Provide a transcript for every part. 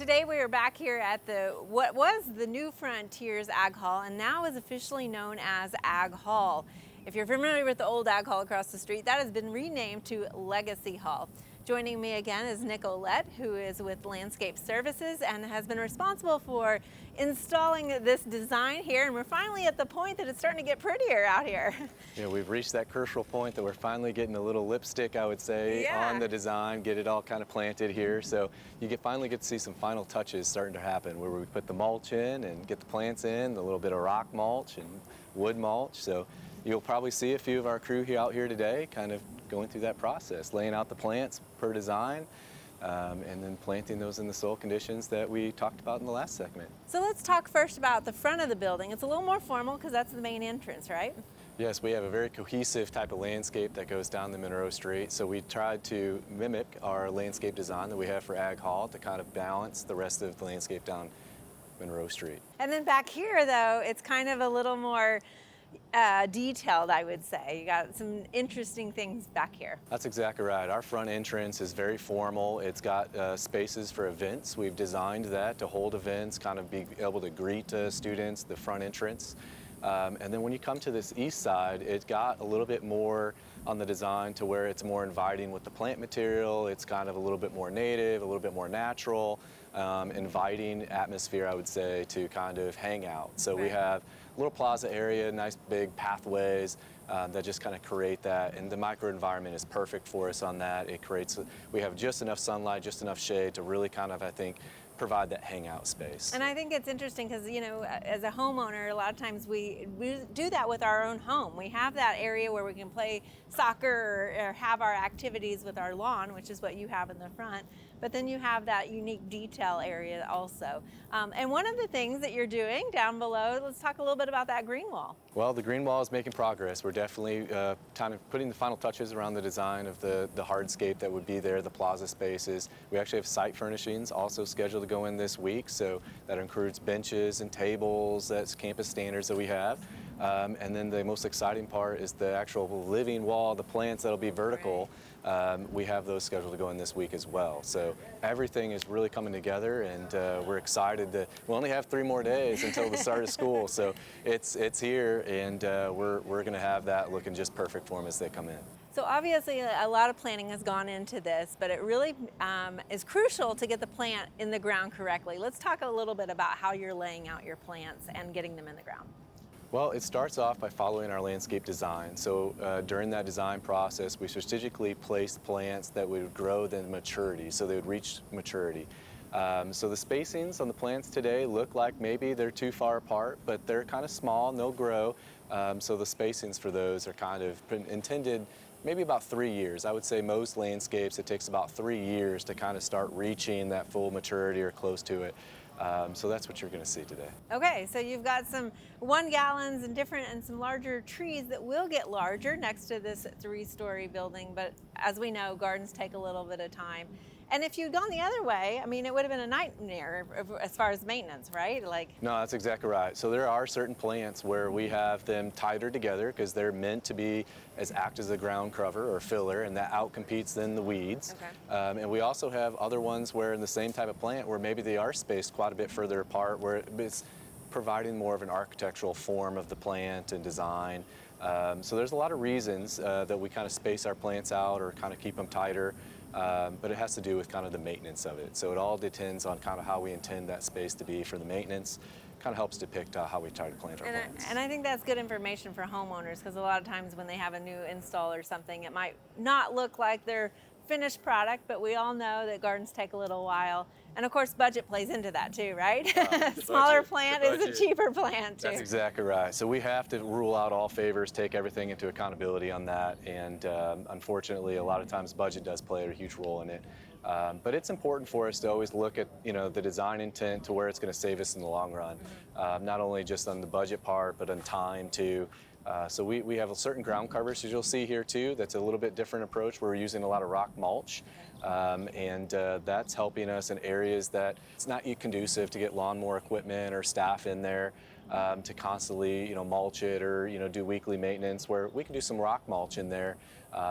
Today we are back here at what was the New Frontiers Ag Hall and now is officially known as Ag Hall. If you're familiar with the old Ag Hall across the street, that has been renamed to Legacy Hall. Joining me again is Nick Ouellette, who is with Landscape Services and has been responsible for installing this design here, and we're finally at the point that it's starting to get prettier out here. Yeah, we've reached that crucial point that we're finally getting a little lipstick, I would say, on the design, get it all kind of planted here. So you finally get to see some final touches starting to happen where we put the mulch in and get the plants in, a little bit of rock mulch and wood mulch. So you'll probably see a few of our crew out here today kind of going through that process, laying out the plants per design, and then planting those in the soil conditions that we talked about in the last segment. So let's talk first about the front of the building. It's a little more formal because that's the main entrance, right? Yes, we have a very cohesive type of landscape that goes down the Monroe Street. So we tried to mimic our landscape design that we have for Ag Hall to kind of balance the rest of the landscape down Monroe Street. And then back here, though, it's kind of a little more detailed, I would say. You got some interesting things back here. That's exactly right. Our front entrance is very formal. It's got spaces for events. We've designed that to hold events, kind of be able to greet students, the front entrance. And then when you come to this east side, it got a little bit more on the design to where it's more inviting with the plant material. It's kind of a little bit more native, a little bit more natural, inviting atmosphere, I would say, to kind of hang out. So we have a little plaza area, nice big pathways that just kind of create that. And the microenvironment is perfect for us on that. It creates, we have just enough sunlight, just enough shade to really kind of, I think, provide that hangout space. And I think it's interesting because, you know, as a homeowner, a lot of times we do that with our own home. We have that area where we can play soccer or have our activities with our lawn, which is what you have in the front. But then you have that unique detail area also. And one of the things that you're doing down below, let's talk a little bit about that green wall. Well, the green wall is making progress. We're definitely kind of putting the final touches around the design of the hardscape that would be there, the plaza spaces. We actually have site furnishings also scheduled to go in this week, so that includes benches and tables. That's campus standards that we have. And then the most exciting part is the actual living wall, the plants that'll be vertical. We have those scheduled to go in this week as well. So everything is really coming together, and we're excited that we only have 3 more days until the start of school. So it's here, and we're going to have that looking just perfect for them as they come in. So obviously a lot of planning has gone into this, but it really is crucial to get the plant in the ground correctly. Let's talk a little bit about how you're laying out your plants and getting them in the ground. Well, it starts off by following our landscape design. So during that design process, we strategically placed plants that would grow to maturity, so they would reach maturity. So the spacings on the plants today look like maybe they're too far apart, but they're kind of small and they'll grow. So the spacings for those are kind of intended maybe about 3 years. I would say most landscapes, it takes about 3 years to kind of start reaching that full maturity or close to it. So that's what you're going to see today. Okay, so you've got some 1 gallons and some larger trees that will get larger next to this 3-story building, but as we know, gardens take a little bit of time. And if you'd gone the other way, I mean, it would have been a nightmare as far as maintenance, right? No, that's exactly right. So there are certain plants where we have them tighter together because they're meant to be act as a ground cover or filler, and that outcompetes then the weeds. Okay. And we also have other ones where in the same type of plant where maybe they are spaced quite a bit further apart, where it's providing more of an architectural form of the plant and design. So there's a lot of reasons that we kind of space our plants out or kind of keep them tighter. But it has to do with kind of the maintenance of it. So it all depends on kind of how we intend that space to be for the maintenance. Kind of helps depict how we try to plant our plants. And I think that's good information for homeowners, because a lot of times when they have a new install or something, it might not look like their finished product, but we all know that gardens take a little while. And of course, budget plays into that too, right? Smaller plant is a cheaper plant too. That's exactly right. So we have to rule out all favors, take everything into accountability on that. And unfortunately, a lot of times budget does play a huge role in it. But it's important for us to always look at, you know, the design intent to where it's going to save us in the long run. Not only just on the budget part, but on time too. So we have a certain ground coverage, as you'll see here too. That's a little bit different approach. We're using a lot of rock mulch. And that's helping us in areas that it's not conducive to get lawnmower equipment or staff in there. to constantly, mulch it or, do weekly maintenance, where we can do some rock mulch in there.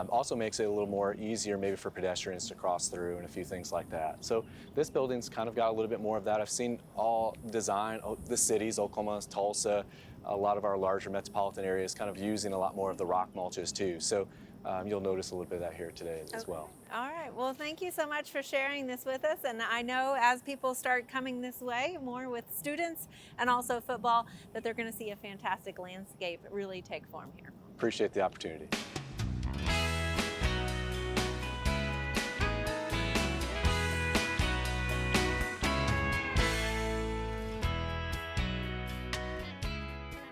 Also makes it a little more easier maybe for pedestrians to cross through and a few things like that. So this building's kind of got a little bit more of that. I've seen all design, the cities, Oklahoma, Tulsa, a lot of our larger metropolitan areas kind of using a lot more of the rock mulches too. So you'll notice a little bit of that here today as well. All right. Well, thank you so much for sharing this with us. And I know as people start coming this way, more with students and also football, that they're going to see a fantastic landscape really take form here. Appreciate the opportunity.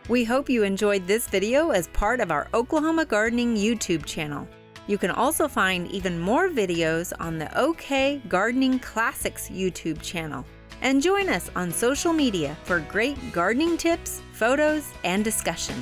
We hope you enjoyed this video as part of our Oklahoma Gardening YouTube channel. You can also find even more videos on the OK Gardening Classics YouTube channel. And join us on social media for great gardening tips, photos, and discussion.